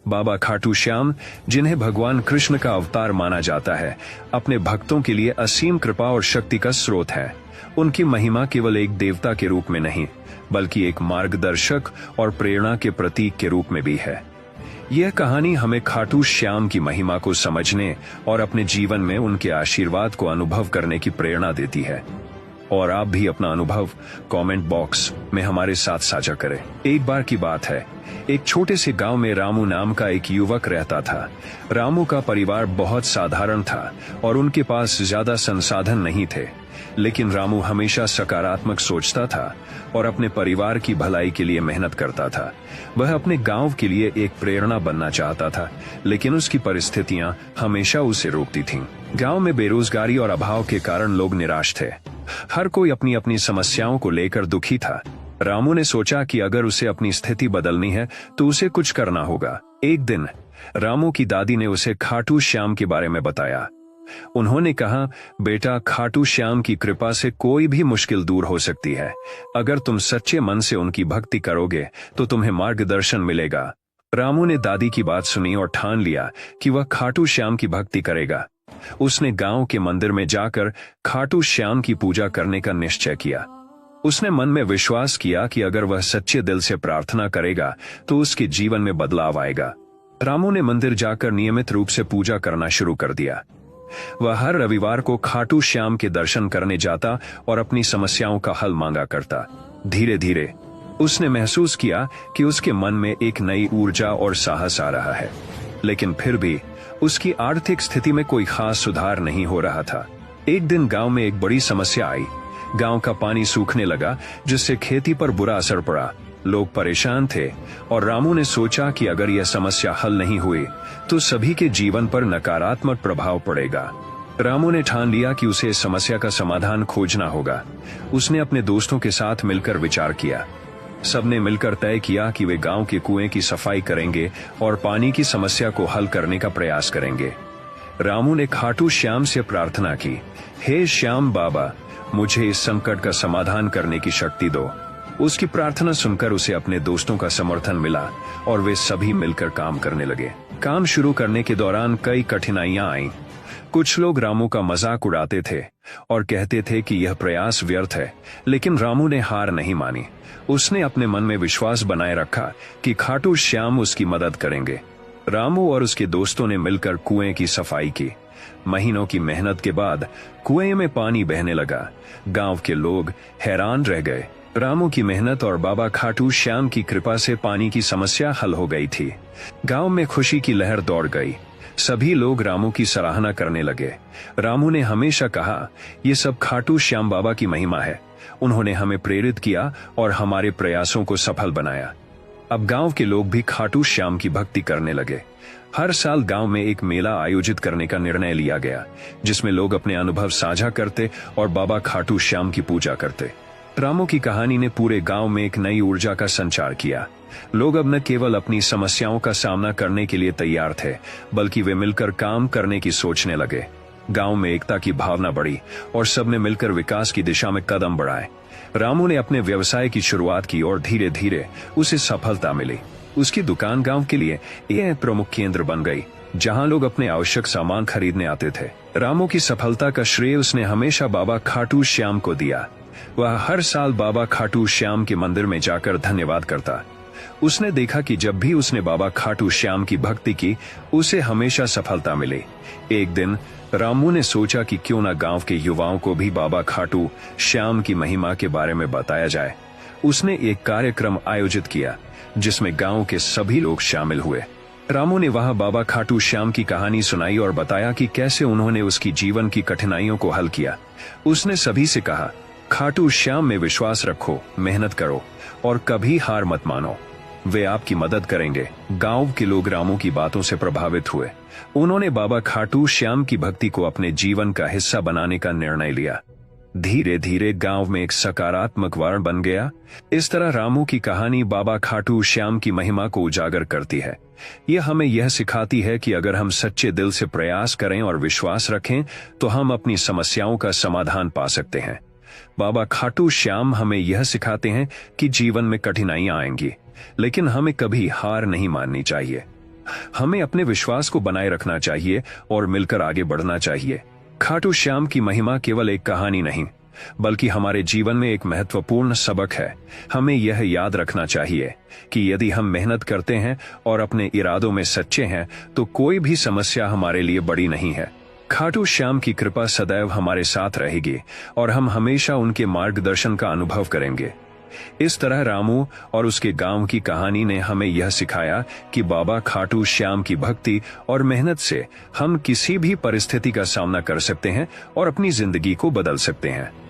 बाबा खाटू श्याम, जिन्हें भगवान कृष्ण का अवतार माना जाता है, अपने भक्तों के लिए असीम कृपा और शक्ति का स्रोत है। उनकी महिमा केवल एक देवता के रूप में नहीं, बल्कि एक मार्गदर्शक और प्रेरणा के प्रतीक के रूप में भी है। यह कहानी हमें खाटू श्याम की महिमा को समझने और अपने जीवन में उनके आशीर्वाद को अनुभव करने की प्रेरणा देती है। और आप भी अपना अनुभव कमेंट बॉक्स में हमारे साथ साझा करें। एक बार की बात है, एक छोटे से गांव में रामू नाम का एक युवक रहता था। रामू का परिवार बहुत साधारण था और उनके पास ज्यादा संसाधन नहीं थे, लेकिन रामू हमेशा सकारात्मक सोचता था और अपने परिवार की भलाई के लिए मेहनत करता था। वह अपने गांव के लिए एक प्रेरणा बनना चाहता था, लेकिन उसकी परिस्थितियां हमेशा उसे रोकती थीं। गांव में बेरोजगारी और अभाव के कारण लोग निराश थे। हर कोई अपनी अपनी समस्याओं को लेकर दुखी था। रामू ने सोचा कि अगर उसे अपनी स्थिति बदलनी है तो उसे कुछ करना होगा। एक दिन रामू की दादी ने उसे खाटू श्याम के बारे में बताया। उन्होंने कहा, बेटा, खाटू श्याम की कृपा से कोई भी मुश्किल दूर हो सकती है। अगर तुम सच्चे मन से उनकी भक्ति करोगे तो तुम्हें मार्गदर्शन मिलेगा। रामू ने दादी की बात सुनी और ठान लिया कि वह खाटू श्याम की भक्ति करेगा। उसने गांव के मंदिर में जाकर खाटू श्याम की पूजा करने का निश्चय किया। उसने मन में विश्वास किया कि अगर वह सच्चे दिल से प्रार्थना करेगा तो उसके जीवन में बदलाव आएगा। रामू ने मंदिर जाकर नियमित रूप से पूजा करना शुरू कर दिया। वह हर रविवार को खाटू श्याम के दर्शन करने जाता और अपनी समस्याओं का हल मांगा करता। धीरे धीरे उसने महसूस किया कि उसके मन में एक नई ऊर्जा और साहस आ रहा है, लेकिन फिर भी उसकी आर्थिक स्थिति में कोई खास सुधार नहीं हो रहा था। एक दिन गांव में एक बड़ी समस्या आई। गांव का पानी सूखने लगा, जिससे खेती पर बुरा असर पड़ा। लोग परेशान थे और रामू ने सोचा कि अगर यह समस्या हल नहीं हुई तो सभी के जीवन पर नकारात्मक प्रभाव पड़ेगा। रामू ने ठान लिया कि उसे इस समस्या का समाधान खोजना होगा। उसने अपने दोस्तों के साथ मिलकर विचार किया। सबने मिलकर तय किया कि वे गांव के कुएं की सफाई करेंगे और पानी की समस्या को हल करने का प्रयास करेंगे। रामू ने खाटू श्याम से प्रार्थना की, हे श्याम बाबा, मुझे इस संकट का समाधान करने की शक्ति दो। उसकी प्रार्थना सुनकर उसे अपने दोस्तों का समर्थन मिला और वे सभी मिलकर काम करने लगे। काम शुरू करने के दौरान कई कठिनाइयां आईं। कुछ लोग रामू का मजाक उड़ाते थे और कहते थे कि यह प्रयास व्यर्थ है, लेकिन रामू ने हार नहीं मानी। उसने अपने मन में विश्वास बनाए रखा कि खाटू श्याम उसकी मदद करेंगे। रामू और उसके दोस्तों ने मिलकर कुएं की सफाई की। महीनों की मेहनत के बाद कुएं में पानी बहने लगा। गांव के लोग हैरान रह गए। रामू की मेहनत और बाबा खाटू श्याम की कृपा से पानी की समस्या हल हो गई थी। गांव में खुशी की लहर दौड़ गई। सभी लोग रामू की सराहना करने लगे। रामू ने हमेशा कहा, ये सब खाटू श्याम बाबा की महिमा है। उन्होंने हमें प्रेरित किया और हमारे प्रयासों को सफल बनाया। अब गांव के लोग भी खाटू श्याम की भक्ति करने लगे। हर साल गांव में एक मेला आयोजित करने का निर्णय लिया गया, जिसमें लोग अपने अनुभव साझा करते और बाबा खाटू श्याम की पूजा करते। रामू की कहानी ने पूरे गांव में एक नई ऊर्जा का संचार किया। लोग अब न केवल अपनी समस्याओं का सामना करने के लिए तैयार थे, बल्कि वे मिलकर काम करने की सोचने लगे। गांव में एकता की भावना बढ़ी और सबने मिलकर विकास की दिशा में कदम बढ़ाए। रामू ने अपने व्यवसाय की शुरुआत की और धीरे धीरे उसे सफलता मिली। उसकी दुकान गांव के लिए एक प्रमुख केंद्र बन गई, जहां लोग अपने आवश्यक सामान खरीदने आते थे। रामू की सफलता का श्रेय उसने हमेशा बाबा खाटू श्याम को दिया। वह हर साल बाबा खाटू श्याम के मंदिर में जाकर धन्यवाद करता। उसने देखा कि जब भी उसने बाबा खाटू श्याम की भक्ति की, उसे हमेशा सफलता मिली। एक दिन रामू ने सोचा कि क्यों न गांव के युवाओं को भी बाबा खाटू श्याम की महिमा के बारे में बताया जाए। उसने एक कार्यक्रम आयोजित किया, जिसमें गांव के सभी लोग शामिल हुए। रामू ने वहां बाबा खाटू श्याम की कहानी सुनाई और बताया कि कैसे उन्होंने उसकी जीवन की कठिनाइयों को हल किया। उसने सभी से कहा, खाटू श्याम में विश्वास रखो, मेहनत करो और कभी हार मत मानो। वे आपकी मदद करेंगे। गांव के लोग रामू की बातों से प्रभावित हुए। उन्होंने बाबा खाटू श्याम की भक्ति को अपने जीवन का हिस्सा बनाने का निर्णय लिया। धीरे धीरे गांव में एक सकारात्मक वातावरण बन गया। इस तरह रामू की कहानी बाबा खाटू श्याम की महिमा को उजागर करती है। यह हमें यह सिखाती है कि अगर हम सच्चे दिल से प्रयास करें और विश्वास रखें तो हम अपनी समस्याओं का समाधान पा सकते हैं। बाबा खाटू श्याम हमें यह सिखाते हैं कि जीवन में कठिनाइयां आएंगी, लेकिन हमें कभी हार नहीं माननी चाहिए। हमें अपने विश्वास को बनाए रखना चाहिए और मिलकर आगे बढ़ना चाहिए। खाटू श्याम की महिमा केवल एक कहानी नहीं, बल्कि हमारे जीवन में एक महत्वपूर्ण सबक है। हमें यह याद रखना चाहिए कि यदि हम मेहनत करते हैं और अपने इरादों में सच्चे हैं, तो कोई भी समस्या हमारे लिए बड़ी नहीं है। खाटू श्याम की कृपा सदैव हमारे साथ रहेगी और हम हमेशा उनके मार्गदर्शन का अनुभव करेंगे। इस तरह रामू और उसके गांव की कहानी ने हमें यह सिखाया कि बाबा खाटू श्याम की भक्ति और मेहनत से हम किसी भी परिस्थिति का सामना कर सकते हैं और अपनी जिंदगी को बदल सकते हैं।